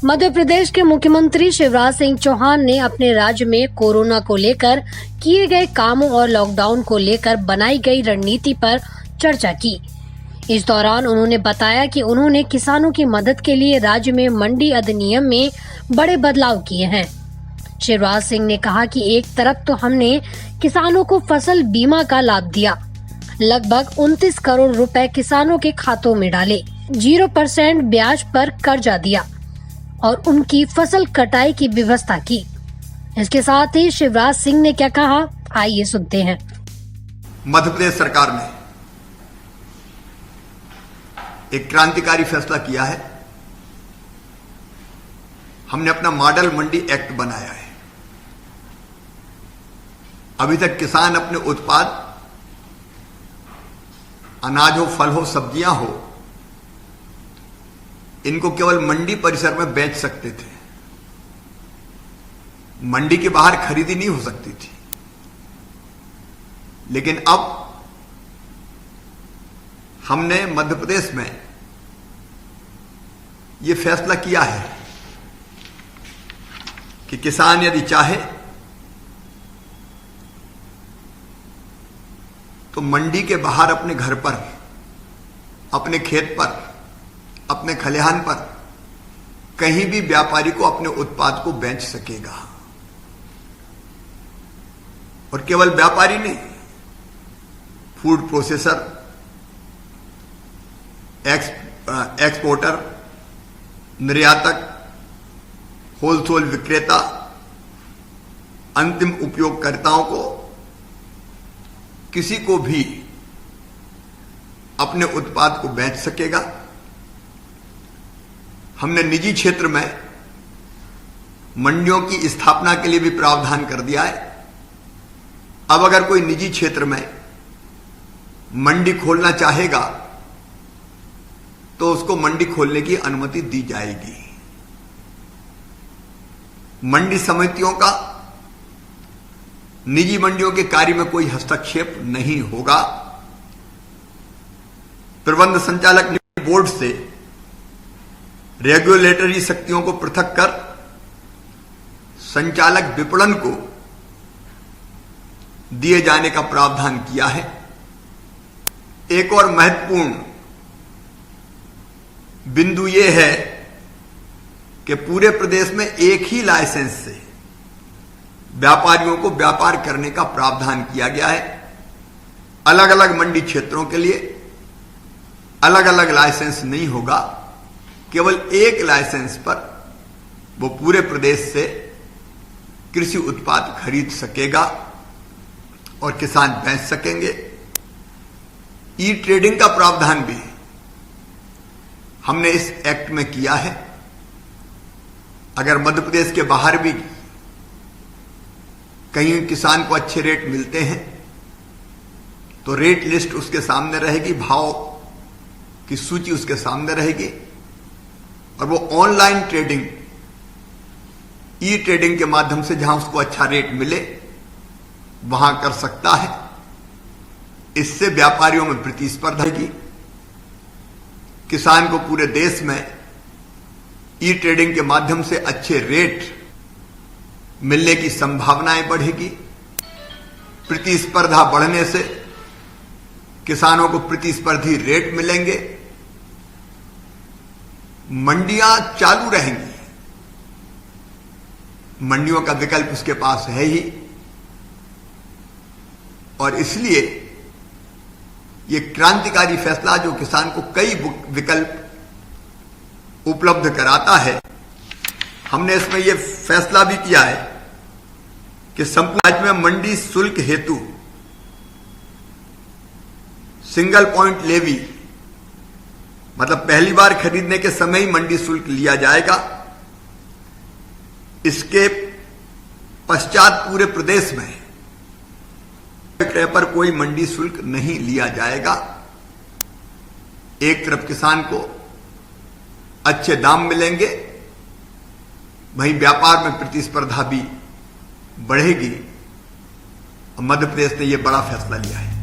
मध्य प्रदेश के मुख्यमंत्री शिवराज सिंह चौहान ने अपने राज्य में कोरोना को लेकर किए गए कामों और लॉकडाउन को लेकर बनाई गई रणनीति पर चर्चा की। इस दौरान उन्होंने बताया कि उन्होंने किसानों की मदद के लिए राज्य में मंडी अधिनियम में बड़े बदलाव किए हैं। शिवराज सिंह ने कहा कि एक तरफ तो हमने किसानों को फसल बीमा का लाभ दिया, लगभग 29 करोड़ रुपए किसानों के खातों में डाले, 0% ब्याज पर कर्जा दिया और उनकी फसल कटाई की व्यवस्था की। इसके साथ ही शिवराज सिंह ने क्या कहा, आइए सुनते हैं। मध्य प्रदेश सरकार ने एक क्रांतिकारी फैसला किया है। हमने अपना मॉडल मंडी एक्ट बनाया है। अभी तक किसान अपने उत्पाद, अनाज हो, फल हो, सब्जियां हो, इनको केवल मंडी परिसर में बेच सकते थे। मंडी के बाहर खरीदी नहीं हो सकती थी। लेकिन अब हमने मध्य प्रदेश में यह फैसला किया है कि किसान यदि चाहे तो मंडी के बाहर अपने घर पर, अपने खेत पर, अपने खलिहान पर कहीं भी व्यापारी को अपने उत्पाद को बेच सकेगा। और केवल व्यापारी नहीं, फूड प्रोसेसर, एक्सपोर्टर, निर्यातक, होलसेल विक्रेता, अंतिम उपयोगकर्ताओं को, किसी को भी अपने उत्पाद को बेच सकेगा। हमने निजी क्षेत्र में मंडियों की स्थापना के लिए भी प्रावधान कर दिया है। अब अगर कोई निजी क्षेत्र में मंडी खोलना चाहेगा तो उसको मंडी खोलने की अनुमति दी जाएगी। मंडी समितियों का निजी मंडियों के कार्य में कोई हस्तक्षेप नहीं होगा। प्रबंध संचालक बोर्ड से रेगुलेटरी शक्तियों को पृथक कर संचालक विपणन को दिए जाने का प्रावधान किया है। एक और महत्वपूर्ण बिंदु यह है कि पूरे प्रदेश में एक ही लाइसेंस से व्यापारियों को व्यापार करने का प्रावधान किया गया है। अलग अलग मंडी क्षेत्रों के लिए अलग अलग लाइसेंस नहीं होगा। केवल एक लाइसेंस पर वो पूरे प्रदेश से कृषि उत्पाद खरीद सकेगा और किसान बेच सकेंगे। ई ट्रेडिंग का प्रावधान भी हमने इस एक्ट में किया है। अगर मध्य प्रदेश के बाहर भी कहीं किसान को अच्छे रेट मिलते हैं तो रेट लिस्ट उसके सामने रहेगी, भाव की सूची उसके सामने रहेगी और वो ऑनलाइन ट्रेडिंग, ई ट्रेडिंग के माध्यम से जहां उसको अच्छा रेट मिले वहां कर सकता है। इससे व्यापारियों में प्रतिस्पर्धा की, किसान को पूरे देश में ई ट्रेडिंग के माध्यम से अच्छे रेट मिलने की संभावनाएं बढ़ेगी। प्रतिस्पर्धा बढ़ने से किसानों को प्रतिस्पर्धी रेट मिलेंगे। मंडियां चालू रहेंगी, मंडियों का विकल्प उसके पास है ही। और इसलिए यह क्रांतिकारी फैसला जो किसान को कई विकल्प उपलब्ध कराता है, हमने इसमें यह फैसला भी किया है कि संपूर्ण राज्य में मंडी शुल्क हेतु सिंगल पॉइंट लेवी, मतलब पहली बार खरीदने के समय ही मंडी शुल्क लिया जाएगा। इसके पश्चात पूरे प्रदेश में विक्रय पर कोई मंडी शुल्क नहीं लिया जाएगा। एक तरफ किसान को अच्छे दाम मिलेंगे, वहीं व्यापार में प्रतिस्पर्धा भी बढ़ेगी। मध्य प्रदेश ने यह बड़ा फैसला लिया है।